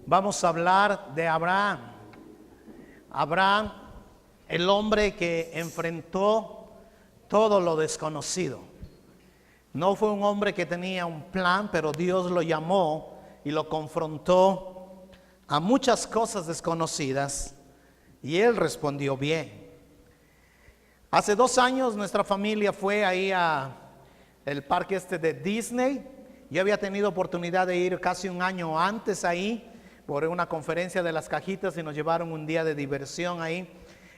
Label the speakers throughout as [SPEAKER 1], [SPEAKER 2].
[SPEAKER 1] Vamos a hablar de Abraham. Abraham, el hombre que enfrentó todo lo desconocido. No fue un hombre que tenía un plan, pero Dios lo llamó y lo confrontó a muchas cosas desconocidas y él respondió bien. Hace 2 años nuestra familia fue ahí a el parque de Disney. Yo había tenido oportunidad de ir casi un año antes ahí por una conferencia de las cajitas y nos llevaron un día de diversión ahí.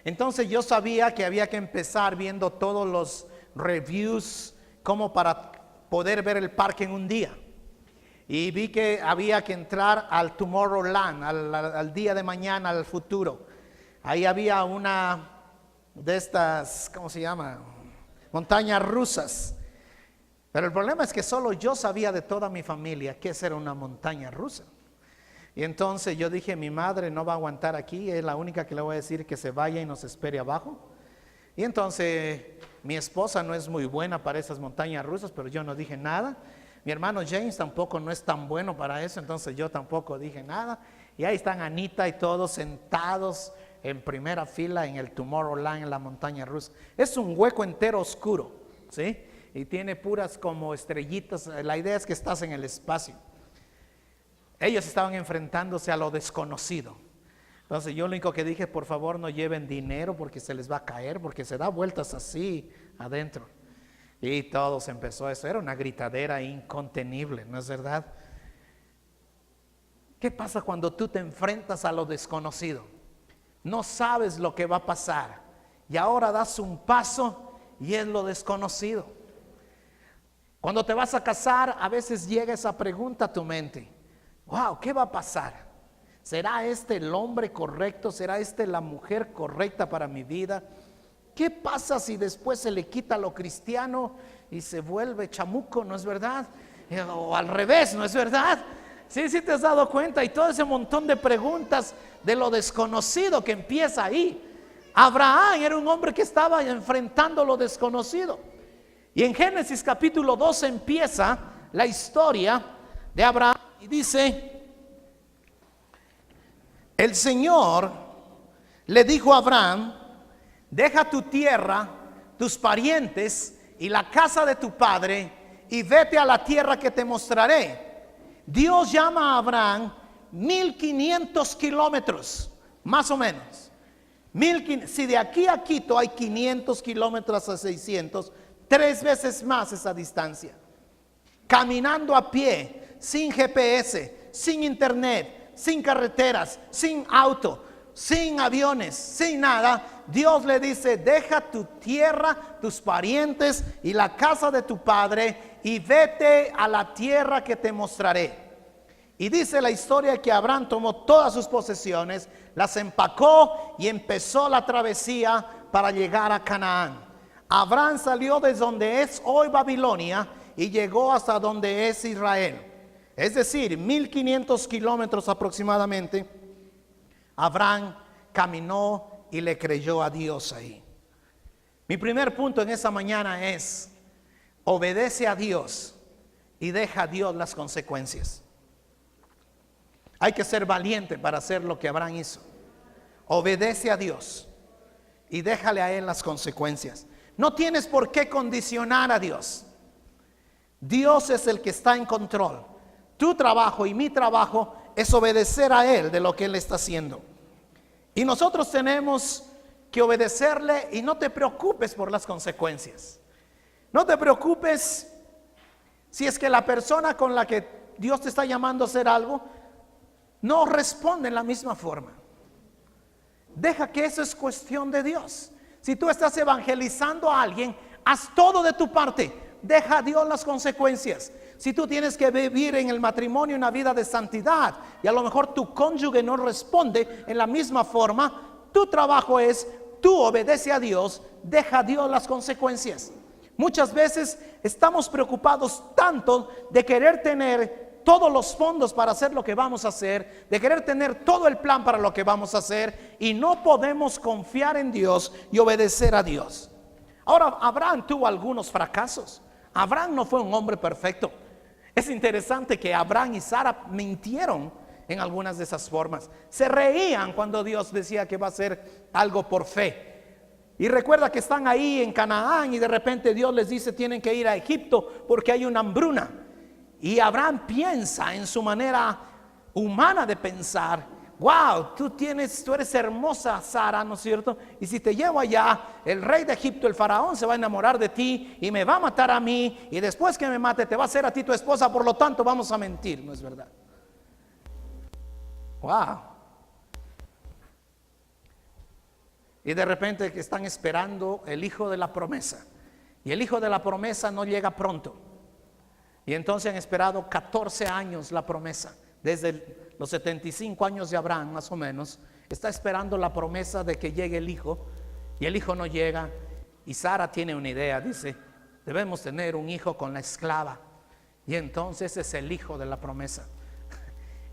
[SPEAKER 1] Entonces yo sabía que había que empezar viendo todos los reviews como para poder ver el parque en un día. Y vi que había que entrar al Tomorrowland, al día de mañana, al futuro. Ahí había una de estas, ¿cómo se llama? Montañas rusas. Pero el problema es que solo yo sabía de toda mi familia qué era una montaña rusa. Y entonces yo dije, mi madre no va a aguantar aquí, es la única que le voy a decir que se vaya y nos espere abajo. Y entonces mi esposa no es muy buena para esas montañas rusas, pero yo no dije nada. Mi hermano James tampoco no es tan bueno para eso, entonces yo tampoco dije nada. Y ahí están Anita y todos sentados en primera fila en el Tomorrowland, en la montaña rusa. Es un hueco entero oscuro, ¿sí? Y tiene puras como estrellitas. La idea es que estás en el espacio. Ellos estaban enfrentándose a lo desconocido. Entonces yo lo único que dije, por favor no lleven dinero porque se les va a caer, porque se da vueltas así adentro. Y todo se empezó, eso era una gritadera incontenible, ¿no es verdad? ¿Qué pasa cuando tú te enfrentas a lo desconocido? No sabes lo que va a pasar y ahora das un paso y es lo desconocido. Cuando te vas a casar, a veces llega esa pregunta a tu mente. Wow, ¿qué va a pasar? ¿Será este el hombre correcto? ¿Será este la mujer correcta para mi vida? ¿Qué pasa si después se le quita lo cristiano y se vuelve chamuco, no es verdad? O al revés, ¿no es verdad? Sí, sí te has dado cuenta, y todo ese montón de preguntas de lo desconocido que empieza ahí. Abraham era un hombre que estaba enfrentando lo desconocido. Y en Génesis capítulo 12 empieza la historia de Abraham y dice: el Señor le dijo a Abraham: deja tu tierra, tus parientes y la casa de tu padre y vete a la tierra que te mostraré. Dios llama a Abraham 1500 kilómetros, más o menos. Si de aquí a Quito hay 500 kilómetros a 600, 3 veces más esa distancia. Caminando a pie, sin GPS, sin internet, sin carreteras, sin auto, sin aviones, sin nada. Dios le dice: deja tu tierra, tus parientes y la casa de tu padre y vete a la tierra que te mostraré. Y dice la historia que Abraham tomó todas sus posesiones, las empacó y empezó la travesía para llegar a Canaán. Abraham salió desde donde es hoy Babilonia y llegó hasta donde es Israel. Es decir, 1500 kilómetros aproximadamente. Abraham caminó y le creyó a Dios ahí. Mi primer punto en esa mañana es: obedece a Dios y deja a Dios las consecuencias. Hay que ser valiente para hacer lo que Abraham hizo. Obedece a Dios y déjale a Él las consecuencias. No tienes por qué condicionar a Dios. Dios es el que está en control. Tu trabajo y mi trabajo es obedecer a Él de lo que Él está haciendo. Y nosotros tenemos que obedecerle, y no te preocupes por las consecuencias. No te preocupes si es que la persona con la que Dios te está llamando a hacer algo no responde en la misma forma. Deja que eso es cuestión de Dios. Si tú estás evangelizando a alguien, haz todo de tu parte. Deja a Dios las consecuencias. Si tú tienes que vivir en el matrimonio una vida de santidad y a lo mejor tu cónyuge no responde en la misma forma, tu trabajo es: tú obedece a Dios, deja a Dios las consecuencias. Muchas veces estamos preocupados tanto de querer tener todos los fondos para hacer lo que vamos a hacer, de querer tener todo el plan para lo que vamos a hacer, y no podemos confiar en Dios y obedecer a Dios. Ahora, Abraham tuvo algunos fracasos. Abraham no fue un hombre perfecto. Es interesante que Abraham y Sara mintieron en algunas de esas formas. Se reían cuando Dios decía que va a hacer algo por fe. Y recuerda que están ahí en Canaán y de repente Dios les dice tienen que ir a Egipto porque hay una hambruna. Y Abraham piensa en su manera humana de pensar: wow, tú eres hermosa, Sara, ¿no es cierto? Y si te llevo allá, el rey de Egipto, el faraón, se va a enamorar de ti y me va a matar a mí, y después que me mate te va a hacer a ti tu esposa, por lo tanto vamos a mentir, ¿no es verdad? Wow. Y de repente que están esperando el hijo de la promesa, y el hijo de la promesa no llega pronto. Y entonces han esperado 14 años la promesa. Desde los 75 años de Abraham, más o menos, está esperando la promesa de que llegue el hijo, y el hijo no llega. Y Sara tiene una idea, dice: debemos tener un hijo con la esclava, y entonces es el hijo de la promesa.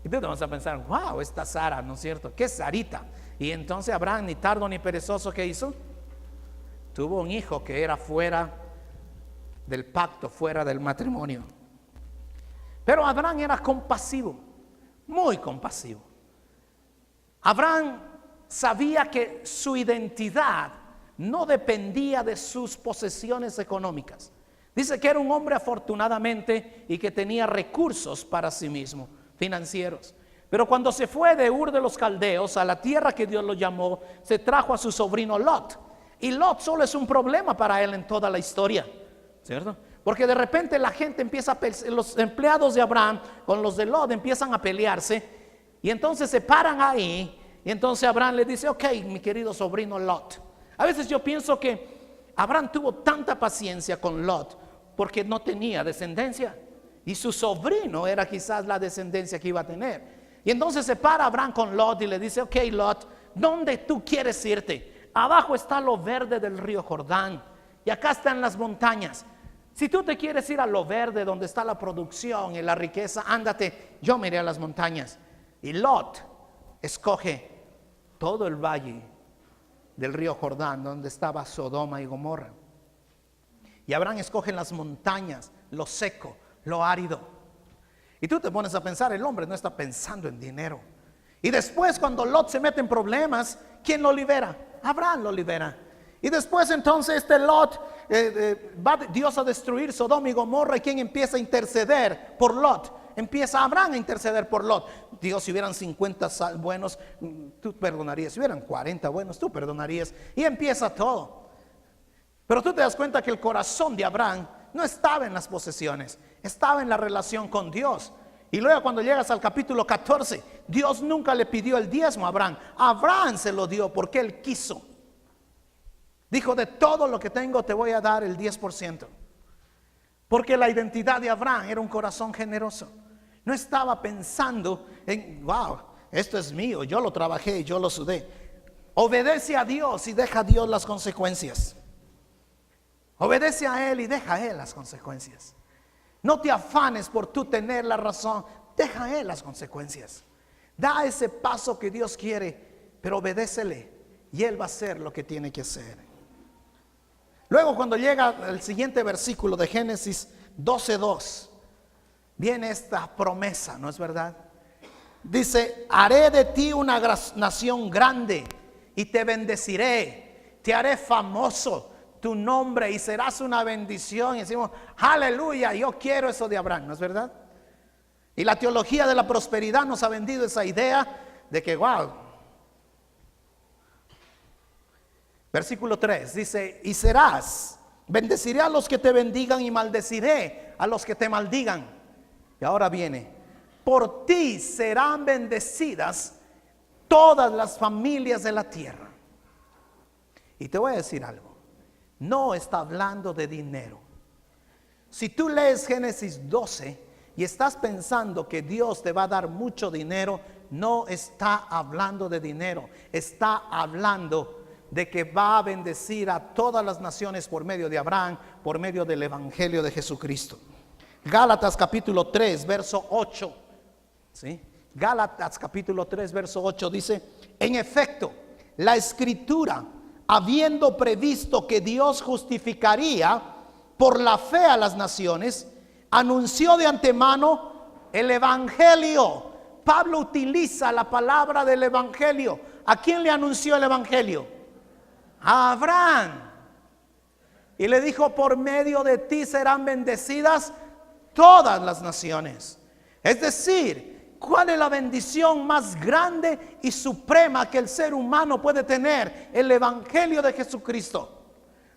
[SPEAKER 1] Y tú te vas a pensar: wow, esta Sara, ¿no es cierto? ¿Qué Sarita? Y entonces Abraham, ni tardo ni perezoso, ¿qué hizo? Tuvo un hijo que era fuera del pacto, fuera del matrimonio. Pero Abraham era compasivo, muy compasivo. Abraham sabía que su identidad no dependía de sus posesiones económicas. Dice que era un hombre afortunadamente y que tenía recursos para sí mismo, financieros. Pero cuando se fue de Ur de los Caldeos a la tierra que Dios lo llamó, se trajo a su sobrino Lot. Y Lot solo es un problema para él en toda la historia, ¿cierto? Porque de repente la gente empieza los empleados de Abraham con los de Lot empiezan a pelearse, y entonces se paran ahí, y entonces Abraham le dice: ok, mi querido sobrino Lot. A veces yo pienso que Abraham tuvo tanta paciencia con Lot porque no tenía descendencia, y su sobrino era quizás la descendencia que iba a tener. Y entonces se para Abraham con Lot y le dice: ok, Lot, ¿dónde tú quieres irte? Abajo está lo verde del río Jordán, y acá están las montañas. Si tú te quieres ir a lo verde, donde está la producción y la riqueza, ándate, yo me iré a las montañas. Y Lot escoge todo el valle del río Jordán, donde estaba Sodoma y Gomorra. Y Abraham escoge las montañas, lo seco, lo árido. Y tú te pones a pensar, el hombre no está pensando en dinero. Y después, cuando Lot se mete en problemas, ¿quién lo libera? Abraham lo libera. Y después entonces Lot, va Dios a destruir Sodoma y Gomorra, y ¿quién empieza a interceder por Lot? Empieza Abraham a interceder por Lot. Dios, si hubieran 50 buenos, tú perdonarías. Si hubieran 40 buenos, tú perdonarías. Y empieza todo. Pero tú te das cuenta que el corazón de Abraham no estaba en las posesiones, estaba en la relación con Dios. Y luego cuando llegas al capítulo 14, Dios nunca le pidió el diezmo a Abraham. Abraham se lo dio porque él quiso. Dijo: de todo lo que tengo te voy a dar el 10%. Porque la identidad de Abraham era un corazón generoso. No estaba pensando en: wow, esto es mío, yo lo trabajé, yo lo sudé. Obedece a Dios y deja a Dios las consecuencias. Obedece a Él y deja a Él las consecuencias. No te afanes por tú tener la razón, deja a Él las consecuencias. Da ese paso que Dios quiere, pero obedécele y Él va a hacer lo que tiene que hacer. Luego, cuando llega el siguiente versículo de Génesis 12:2, viene esta promesa, ¿no es verdad? Dice: haré de ti una nación grande y te bendeciré, te haré famoso tu nombre y serás una bendición. Y decimos: aleluya, yo quiero eso de Abraham, ¿no es verdad? Y la teología de la prosperidad nos ha vendido esa idea de que wow. Versículo 3 dice: y serás, bendeciré a los que te bendigan y maldeciré a los que te maldigan. Y ahora viene: por ti serán bendecidas todas las familias de la tierra. Y te voy a decir algo, no está hablando de dinero. Si tú lees Génesis 12 y estás pensando que Dios te va a dar mucho dinero, no está hablando de dinero. Está hablando de que va a bendecir a todas las naciones por medio de Abraham, por medio del evangelio de Jesucristo. Gálatas capítulo 3 verso 8, ¿sí? Gálatas capítulo 3 verso 8 dice: en efecto, la escritura, habiendo previsto que Dios justificaría por la fe a las naciones, anunció de antemano el evangelio Pablo utiliza la palabra del evangelio. ¿A quién le anunció el evangelio? A Abraham. Y le dijo: por medio de ti serán bendecidas todas las naciones. Es decir, ¿cuál es la bendición más grande y suprema que el ser humano puede tener? El evangelio de Jesucristo.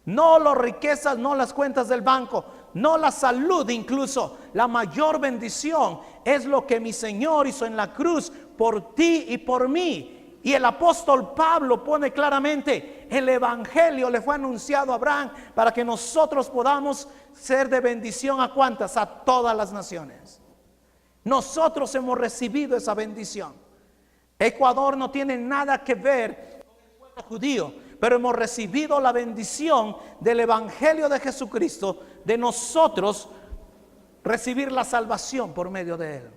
[SPEAKER 1] No las riquezas, no las cuentas del banco, no la salud incluso. La mayor bendición es lo que mi Señor hizo en la cruz por ti y por mí. Y el apóstol Pablo pone claramente: el evangelio le fue anunciado a Abraham para que nosotros podamos ser de bendición. ¿A cuántas? A todas las naciones. Nosotros hemos recibido esa bendición. Ecuador no tiene nada que ver con el pueblo judío, pero hemos recibido la bendición del evangelio de Jesucristo, de nosotros recibir la salvación por medio de él.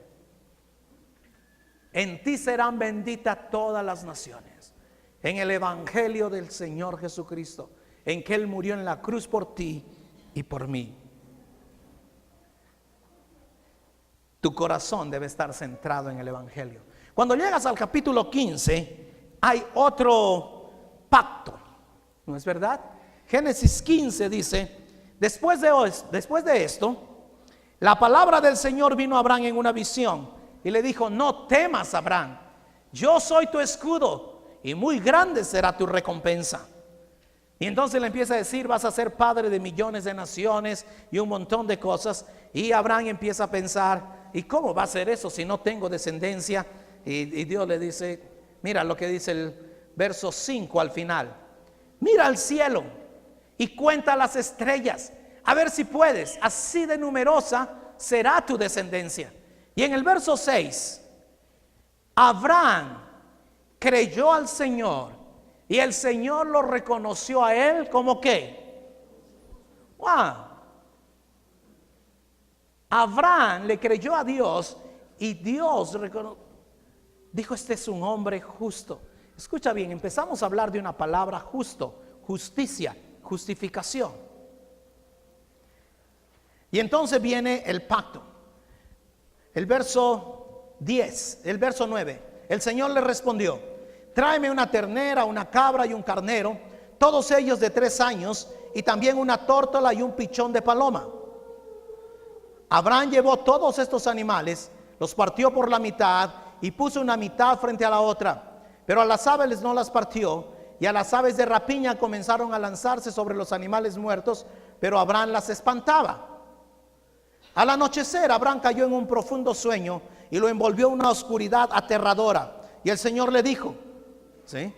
[SPEAKER 1] En ti serán benditas todas las naciones. En el evangelio del Señor Jesucristo, en que él murió en la cruz por ti y por mí. Tu corazón debe estar centrado en el evangelio. Cuando llegas al capítulo 15, hay otro pacto, ¿no es verdad? Génesis 15 dice: después de esto, la palabra del Señor vino a Abraham en una visión y le dijo: no temas, Abraham, yo soy tu escudo y muy grande será tu recompensa. Y entonces le empieza a decir: vas a ser padre de millones de naciones y un montón de cosas. Y Abraham empieza a pensar: ¿y cómo va a ser eso si no tengo descendencia? Y Dios le dice: mira lo que dice el verso 5 al final: mira al cielo y cuenta las estrellas, a ver si puedes, así de numerosa será tu descendencia. Y en el verso 6, Abraham creyó al Señor y el Señor lo reconoció a él como ¿qué? ¡Wow! Abraham le creyó a Dios y Dios dijo: este es un hombre justo. Escucha bien, empezamos a hablar de una palabra: justo, justicia, justificación. Y entonces viene el pacto. El verso 10, el verso 9. El Señor le respondió: tráeme una ternera, una cabra y un carnero, todos ellos de 3 años, y también una tórtola y un pichón de paloma. Abraham llevó todos estos animales, los partió por la mitad y puso una mitad frente a la otra. Pero a las aves no las partió, y a las aves de rapiña comenzaron a lanzarse sobre los animales muertos, pero Abraham las espantaba. Al anochecer, Abraham cayó en un profundo sueño y lo envolvió una oscuridad aterradora. Y el Señor le dijo: ¿sí?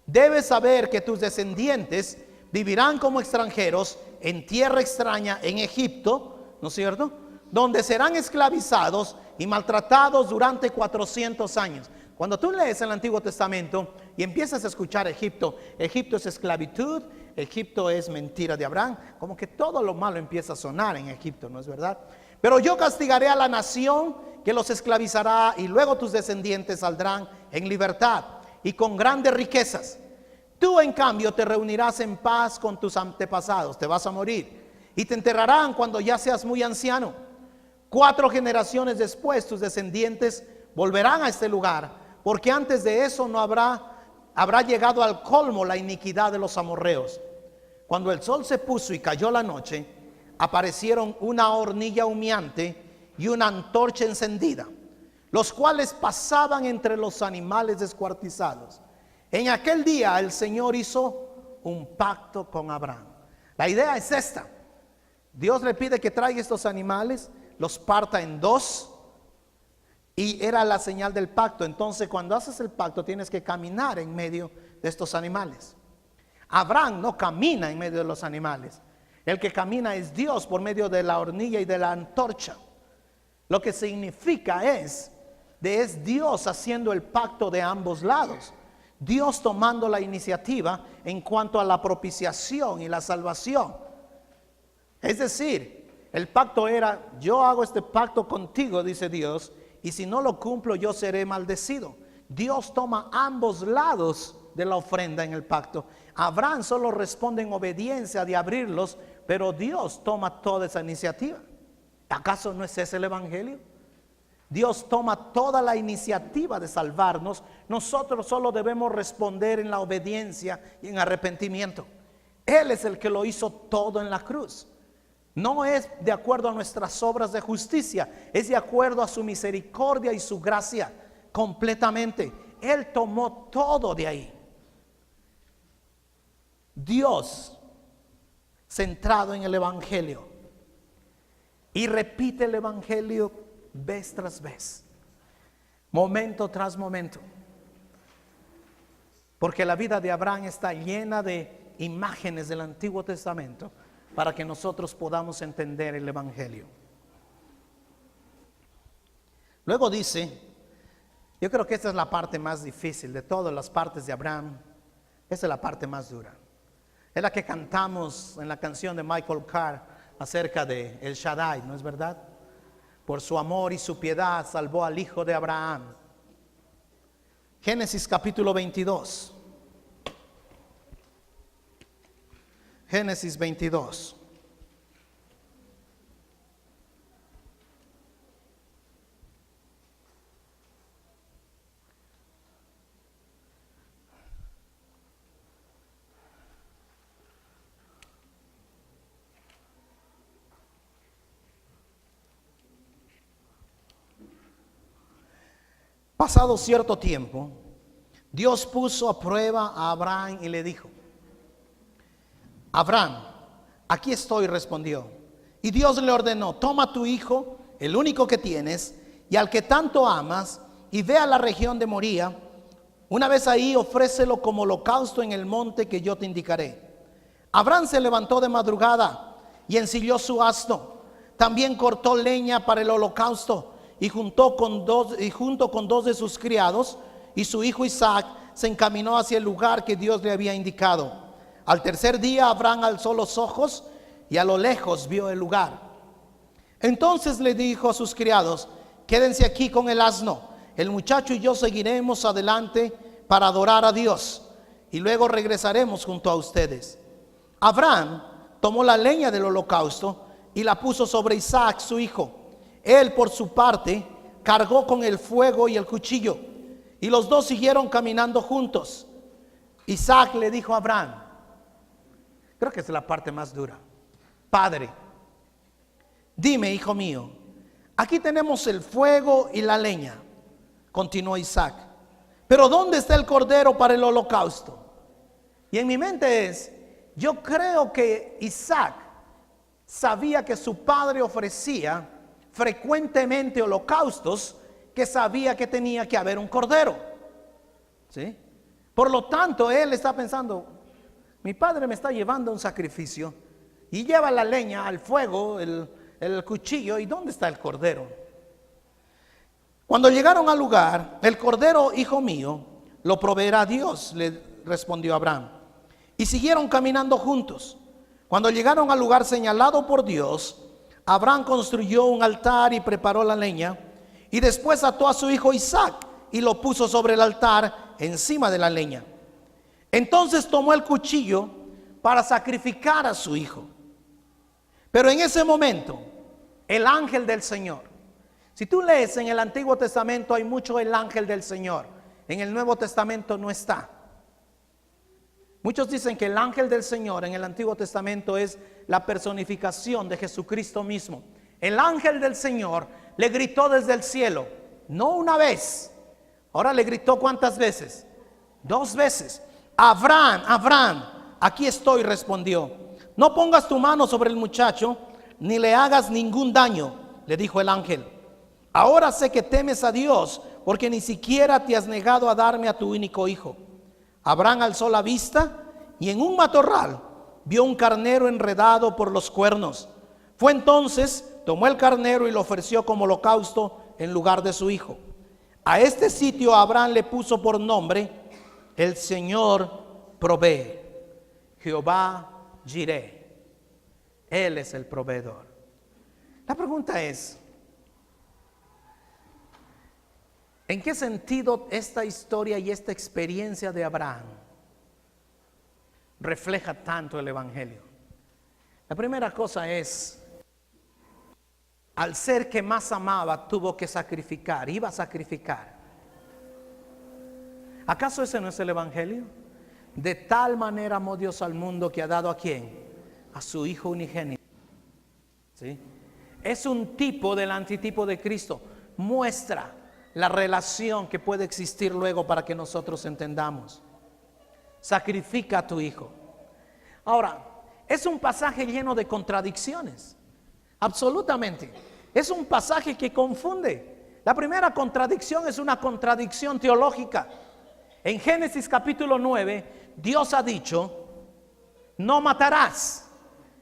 [SPEAKER 1] Debes saber que tus descendientes vivirán como extranjeros en tierra extraña, en Egipto, ¿no es cierto?, donde serán esclavizados y maltratados durante 400 años. Cuando tú lees el Antiguo Testamento y empiezas a escuchar Egipto, Egipto es esclavitud, Egipto es mentira de Abraham, como que todo lo malo empieza a sonar en Egipto, ¿no es verdad? Pero yo castigaré a la nación que los esclavizará, y luego tus descendientes saldrán en libertad y con grandes riquezas. Tú, en cambio, te reunirás en paz con tus antepasados, te vas a morir y te enterrarán cuando ya seas muy anciano. 4 generaciones después tus descendientes volverán a este lugar, porque antes de eso no habrá llegado al colmo la iniquidad de los amorreos. Cuando el sol se puso y cayó la noche, aparecieron una hornilla humeante y una antorcha encendida, los cuales pasaban entre los animales descuartizados. En aquel día el Señor hizo un pacto con Abraham. La idea es esta: Dios le pide que traiga estos animales, los parta en 2, y era la señal del pacto. Entonces, cuando haces el pacto, tienes que caminar en medio de estos animales. Abraham no camina en medio de los animales. El que camina es Dios por medio de la hornilla y de la antorcha. Lo que significa es Dios haciendo el pacto de ambos lados. Dios tomando la iniciativa en cuanto a la propiciación y la salvación. Es decir, el pacto era: yo hago este pacto contigo, dice Dios, y si no lo cumplo, yo seré maldecido. Dios toma ambos lados de la ofrenda en el pacto. Abraham solo responde en obediencia de abrirlos, pero Dios toma toda esa iniciativa. ¿Acaso no es ese el evangelio? Dios toma toda la iniciativa de salvarnos. Nosotros solo debemos responder en la obediencia y en arrepentimiento. Él es el que lo hizo todo en la cruz. No es de acuerdo a nuestras obras de justicia, es de acuerdo a su misericordia y su gracia completamente. Él tomó todo de ahí. Dios, centrado en el Evangelio, y repite el Evangelio vez tras vez, momento tras momento, porque la vida de Abraham está llena de imágenes del Antiguo Testamento para que nosotros podamos entender el Evangelio. Luego dice, yo creo que esta es la parte más difícil de todas las partes de Abraham. Esta es la parte más dura. Es la que cantamos en la canción de Michael Carr acerca de El Shaddai, ¿no es verdad? Por su amor y su piedad salvó al hijo de Abraham. Génesis capítulo 22. Génesis 22. Pasado cierto tiempo, Dios puso a prueba a Abraham y le dijo: Abraham, aquí estoy, respondió. Y Dios le ordenó: toma a tu hijo, el único que tienes, y al que tanto amas, y ve a la región de Moría. Una vez ahí, ofrécelo como holocausto en el monte que yo te indicaré. Abraham se levantó de madrugada y ensilló su asno. También cortó leña para el holocausto, y junto con dos de sus criados y su hijo Isaac se encaminó hacia el lugar que Dios le había indicado. Al tercer día Abraham alzó los ojos y a lo lejos vio el lugar. Entonces le dijo a sus criados: quédense aquí con el asno, el muchacho y yo seguiremos adelante para adorar a Dios, y luego regresaremos junto a ustedes. Abraham tomó la leña del holocausto y la puso sobre Isaac su hijo. Él, por su parte, cargó con el fuego y el cuchillo, y los dos siguieron caminando juntos. Isaac le dijo a Abraham, creo que es la parte más dura: Padre, dime, hijo mío, aquí tenemos el fuego y la leña. Continuó Isaac, pero ¿dónde está el cordero para el holocausto? Y en mi mente yo creo que Isaac sabía que su padre ofrecía frecuentemente holocaustos, que sabía que tenía que haber un cordero, ¿sí? Por lo tanto, él está pensando: mi padre me está llevando un sacrificio y lleva la leña al fuego, el cuchillo, ¿y dónde está el cordero? Cuando llegaron al lugar: el cordero, hijo mío, lo proveerá Dios, le respondió Abraham. Y siguieron caminando juntos. Cuando llegaron al lugar señalado por Dios, Abraham construyó un altar y preparó la leña, y después ató a su hijo Isaac y lo puso sobre el altar encima de la leña. Entonces tomó el cuchillo para sacrificar a su hijo. Pero en ese momento, el ángel del Señor, si tú lees en el Antiguo Testamento hay mucho el ángel del Señor, en el Nuevo Testamento no está. Muchos dicen que el ángel del Señor en el Antiguo Testamento es la personificación de Jesucristo mismo. El ángel del Señor le gritó desde el cielo, no una vez, ahora le gritó ¿cuántas veces? 2 veces. Abraham, Abraham, aquí estoy, respondió. No pongas tu mano sobre el muchacho, ni le hagas ningún daño, le dijo el ángel. Ahora sé que temes a Dios, porque ni siquiera te has negado a darme a tu único hijo. Abraham alzó la vista y en un matorral vio un carnero enredado por los cuernos. Fue entonces, tomó el carnero y lo ofreció como holocausto en lugar de su hijo. A este sitio Abraham le puso por nombre: el Señor provee. Jehová Jireh. Él es el proveedor. La pregunta es: ¿en qué sentido esta historia y esta experiencia de Abraham refleja tanto el Evangelio? La primera cosa es al ser que más amaba, tuvo que sacrificar, iba a sacrificar. ¿Acaso ese no es el evangelio? De tal manera amó Dios al mundo que ha dado ¿a quién? A su Hijo unigénito. ¿Sí? Es un tipo del antitipo de Cristo. Muestra la relación que puede existir luego para que nosotros entendamos. Sacrifica a tu Hijo. Ahora, es un pasaje lleno de contradicciones. Absolutamente. Es un pasaje que confunde. La primera contradicción es una contradicción teológica. En Génesis capítulo 9, Dios ha dicho, no matarás.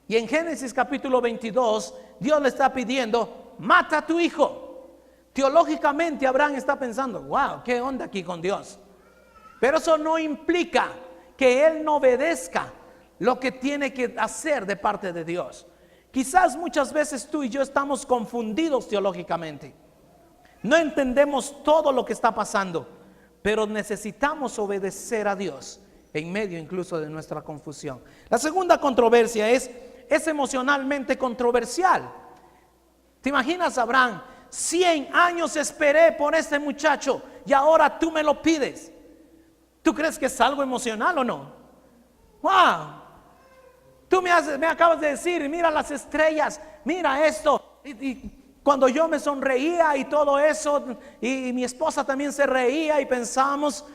[SPEAKER 1] Y en Génesis capítulo 22, Dios le está pidiendo, mata a tu hijo. Teológicamente Abraham está pensando, wow, ¿qué onda aquí con Dios? Pero eso no implica que él no obedezca lo que tiene que hacer de parte de Dios. Quizás muchas veces tú y yo estamos confundidos teológicamente. No entendemos todo lo que está pasando, pero necesitamos obedecer a Dios en medio incluso de nuestra confusión. La segunda controversia es emocionalmente controversial. ¿Te imaginas, Abraham? 100 años esperé por este muchacho y ahora tú me lo pides. ¿Tú crees que es algo emocional o no? ¡Wow! Tú me acabas de decir, mira las estrellas, mira esto. Y cuando yo me sonreía y todo eso, y mi esposa también se reía y pensamos,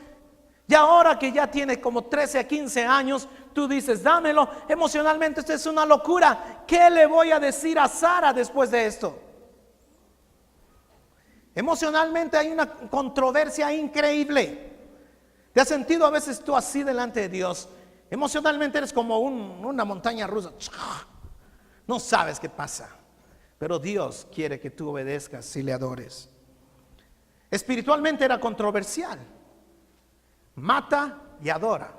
[SPEAKER 1] y ahora que ya tiene como 13 a 15 años, tú dices, dámelo. Emocionalmente esto es una locura. ¿Qué le voy a decir a Sara después de esto? Emocionalmente hay una controversia increíble. ¿Te has sentido a veces tú así delante de Dios? Emocionalmente eres como una montaña rusa. No sabes qué pasa, pero Dios quiere que tú obedezcas y le adores. Espiritualmente era controversial. Mata y adora.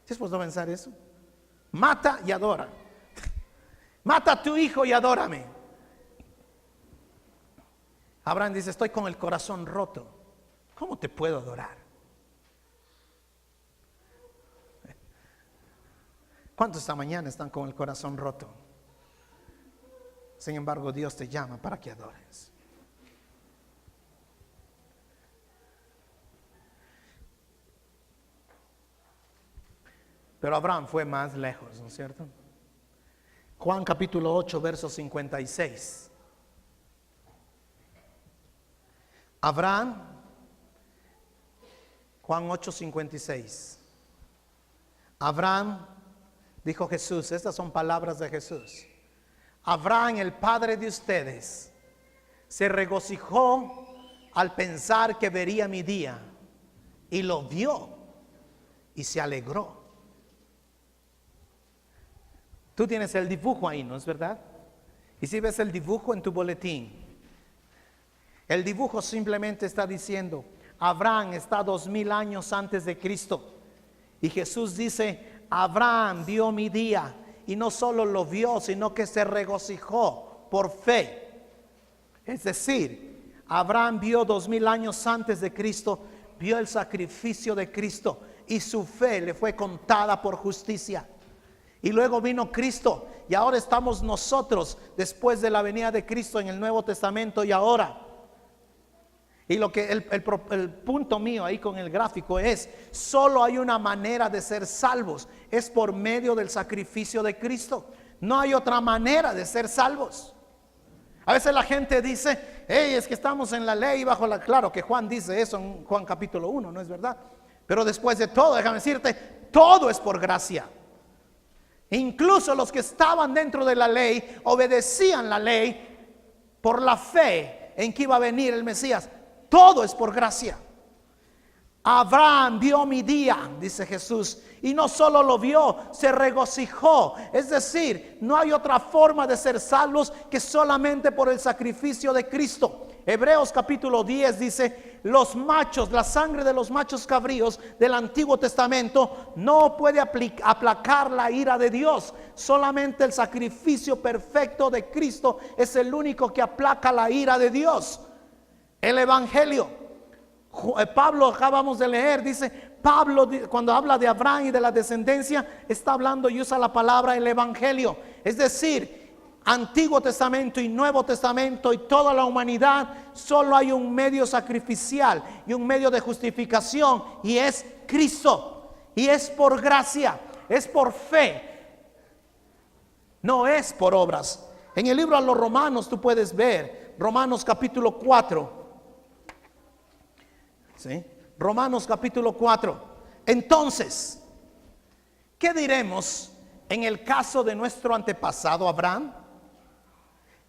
[SPEAKER 1] ¿Sí has puesto a pensar eso? Mata y adora. Mata a tu hijo y adórame. Abraham dice, estoy con el corazón roto. ¿Cómo te puedo adorar? ¿Cuántos esta mañana están con el corazón roto? Sin embargo, Dios te llama para que adores. Pero Abraham fue más lejos, ¿no es cierto? Juan capítulo 8, verso 56. Abraham, Juan 8, 56. Abraham, dijo Jesús, estas son palabras de Jesús. Abraham, el padre de ustedes, se regocijó al pensar que vería mi día, y lo vio y se alegró. Tú tienes el dibujo ahí, ¿no es verdad? Y si ves el dibujo en tu boletín, el dibujo simplemente está diciendo, Abraham está 2000 años antes de Cristo. Y Jesús dice, Abraham vio mi día, y no solo lo vio, sino que se regocijó por fe. Es decir, Abraham vio 2000 años antes de Cristo, vio el sacrificio de Cristo, y su fe le fue contada por justicia. Y luego vino Cristo, y ahora estamos nosotros después de la venida de Cristo en el Nuevo Testamento. Y ahora, y lo que el punto mío ahí con el gráfico es, solo hay una manera de ser salvos, es por medio del sacrificio de Cristo. No hay otra manera de ser salvos. A veces la gente dice, hey, es que estamos en la ley bajo la... Claro que Juan dice eso en Juan capítulo 1, ¿no es verdad? Pero después de todo, déjame decirte, todo es por gracia. Incluso los que estaban dentro de la ley obedecían la ley por la fe en que iba a venir el Mesías. Todo es por gracia. Abraham vio mi día, dice Jesús, y no solo lo vio, se regocijó. Es decir, no hay otra forma de ser salvos que solamente por el sacrificio de Cristo. Hebreos capítulo 10 dice, los machos, la sangre de los machos cabríos del Antiguo Testamento no puede aplacar la ira de Dios. Solamente el sacrificio perfecto de Cristo es el único que aplaca la ira de Dios. El Evangelio, Pablo, acabamos de leer, dice, Pablo cuando habla de Abraham y de la descendencia, está hablando y usa la palabra el Evangelio. Es decir, Antiguo Testamento y Nuevo Testamento y toda la humanidad, solo hay un medio sacrificial y un medio de justificación, y es Cristo. Y es por gracia, es por fe, no es por obras. En el libro a los Romanos tú puedes ver, Romanos capítulo 4. ¿Sí? Romanos capítulo 4. Entonces, ¿qué diremos en el caso de nuestro antepasado Abraham?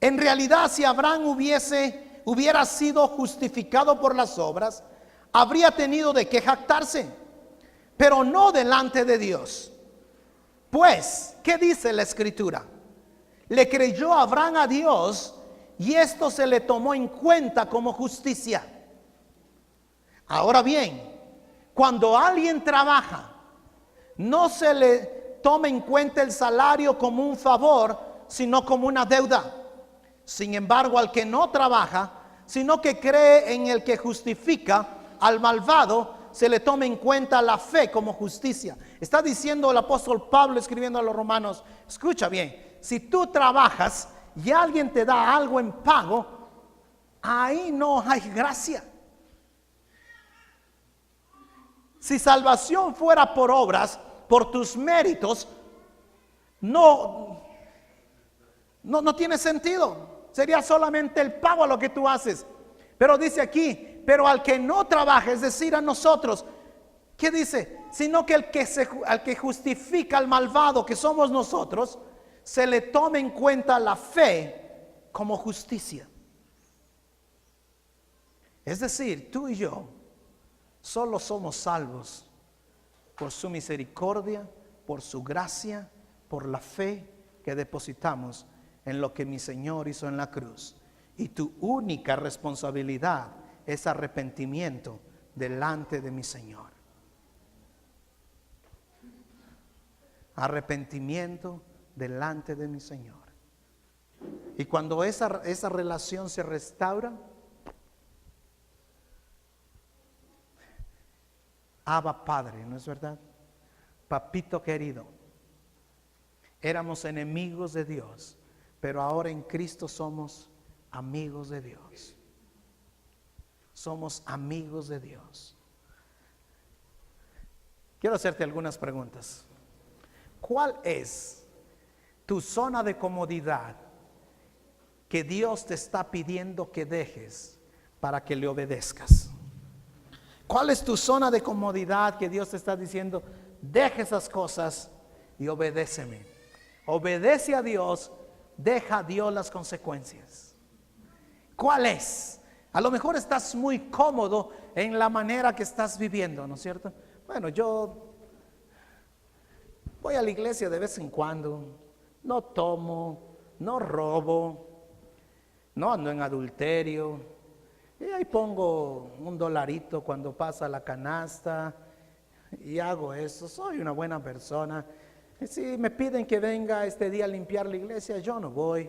[SPEAKER 1] En realidad, si Abraham hubiera sido justificado por las obras, habría tenido de qué jactarse, pero no delante de Dios. Pues, ¿qué dice la Escritura? Le creyó Abraham a Dios y esto se le tomó en cuenta como justicia. Ahora bien, cuando alguien trabaja, no se le toma en cuenta el salario como un favor, sino como una deuda. Sin embargo, al que no trabaja, sino que cree en el que justifica al malvado, se le toma en cuenta la fe como justicia. Está diciendo el apóstol Pablo escribiendo a los romanos, escucha bien, si tú trabajas y alguien te da algo en pago, ahí no hay gracia. Si salvación fuera por obras, por tus méritos, no tiene sentido. Sería solamente el pago a lo que tú haces. Pero dice aquí, pero al que no trabaja, es decir, a nosotros, ¿qué dice? Sino que al que justifica al malvado, que somos nosotros, se le tome en cuenta la fe como justicia. Es decir, tú y yo solo somos salvos por su misericordia, por su gracia, por la fe que depositamos en lo que mi Señor hizo en la cruz. Y tu única responsabilidad es arrepentimiento delante de mi Señor. Arrepentimiento delante de mi Señor. Y cuando esa relación se restaura, Abba Padre, ¿no es verdad? Papito querido, éramos enemigos de Dios, pero ahora en Cristo somos amigos de Dios. Somos amigos de Dios. Quiero hacerte algunas preguntas. ¿Cuál es tu zona de comodidad que Dios te está pidiendo que dejes para que le obedezcas? ¿Cuál es tu zona de comodidad que Dios te está diciendo, deja esas cosas y obedéceme? Obedece a Dios, deja a Dios las consecuencias. ¿Cuál es? A lo mejor estás muy cómodo en la manera que estás viviendo, ¿no es cierto? Bueno, yo voy a la iglesia de vez en cuando, no tomo, no robo, no ando en adulterio. Y ahí pongo $1 cuando pasa la canasta y hago eso. Soy una buena persona. Y si me piden que venga este día a limpiar la iglesia, yo no voy.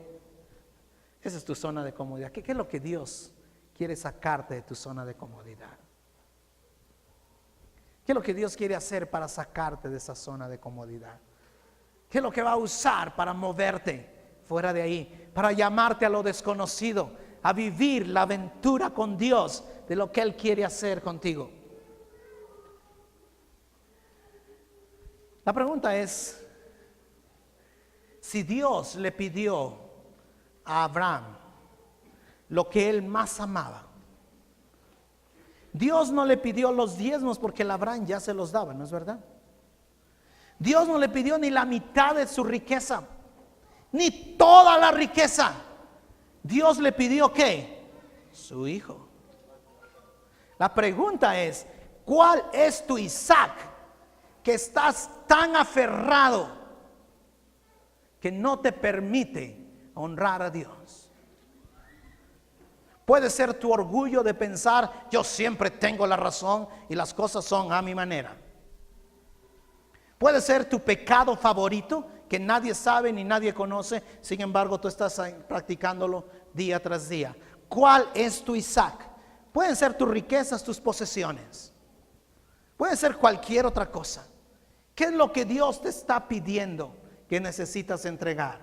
[SPEAKER 1] Esa es tu zona de comodidad. ¿Qué es lo que Dios quiere sacarte de tu zona de comodidad? ¿Qué es lo que Dios quiere hacer para sacarte de esa zona de comodidad? ¿Qué es lo que va a usar para moverte fuera de ahí? Para llamarte a lo desconocido, a vivir la aventura con Dios de lo que Él quiere hacer contigo. La pregunta es, si Dios le pidió a Abraham lo que él más amaba, Dios no le pidió los diezmos porque el Abraham ya se los daba, ¿no es verdad? Dios no le pidió ni la mitad de su riqueza, ni toda la riqueza. Dios le pidió ¿qué? Su hijo. La pregunta es, ¿cuál es tu Isaac que estás tan aferrado que no te permite honrar a Dios? Puede ser tu orgullo de pensar, yo siempre tengo la razón y las cosas son a mi manera. Puede ser tu pecado favorito que nadie sabe ni nadie conoce, sin embargo tú estás practicándolo día tras día. ¿Cuál es tu Isaac? Pueden ser tus riquezas, tus posesiones. Puede ser cualquier otra cosa. ¿Qué es lo que Dios te está pidiendo que necesitas entregar?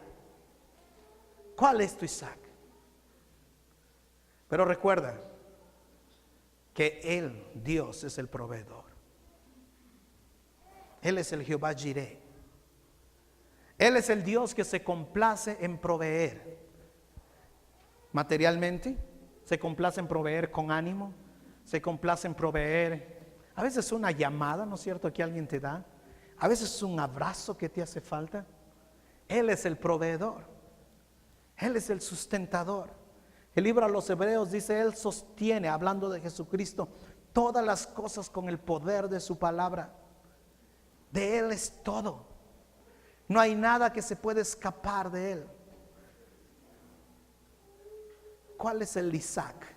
[SPEAKER 1] ¿Cuál es tu Isaac? Pero recuerda que Él, Dios, es el proveedor. Él es el Jehová Jireh. Él es el Dios que se complace en proveer materialmente, se complace en proveer con ánimo, se complace en proveer. A veces una llamada, ¿no es cierto?, que alguien te da. A veces un abrazo que te hace falta. Él es el proveedor. Él es el sustentador. El libro a los Hebreos dice, Él sostiene, hablando de Jesucristo, todas las cosas con el poder de su palabra. De Él es todo. No hay nada que se pueda escapar de Él. ¿Cuál es el Isaac?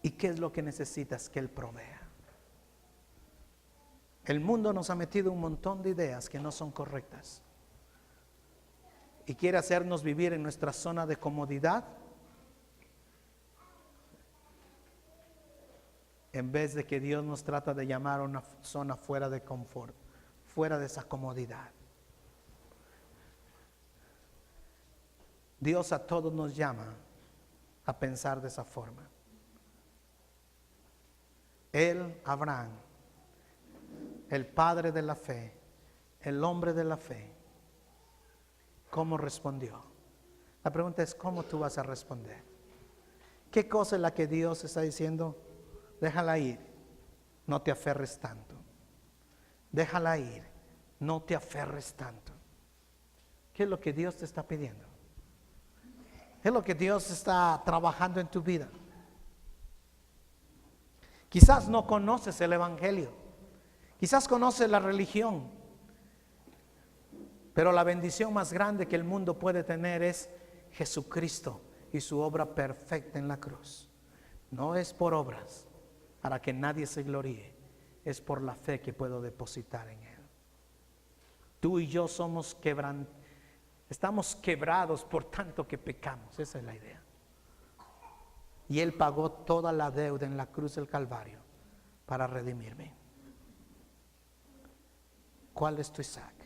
[SPEAKER 1] ¿Y qué es lo que necesitas que Él provea? El mundo nos ha metido un montón de ideas que no son correctas y quiere hacernos vivir en nuestra zona de comodidad en vez de que Dios nos trata de llamar a una zona fuera de confort, fuera de esa comodidad. Dios a todos nos llama a pensar de esa forma. Él, Abraham, el padre de la fe, el hombre de la fe, ¿cómo respondió? La pregunta es, ¿cómo tú vas a responder? ¿Qué cosa es la que Dios está diciendo? Déjala ir, no te aferres tanto. Déjala ir, no te aferres tanto. ¿Qué es lo que Dios te está pidiendo? ¿Qué es lo que Dios está trabajando en tu vida? Quizás no conoces el Evangelio, quizás conoces la religión, pero la bendición más grande que el mundo puede tener es Jesucristo y su obra perfecta en la cruz. No es por obras, para que nadie se gloríe, es por la fe que puedo depositar en Él. Tú y yo estamos quebrados por tanto que pecamos, esa es la idea. Y Él pagó toda la deuda en la cruz del Calvario para redimirme. ¿Cuál es tu Isaac?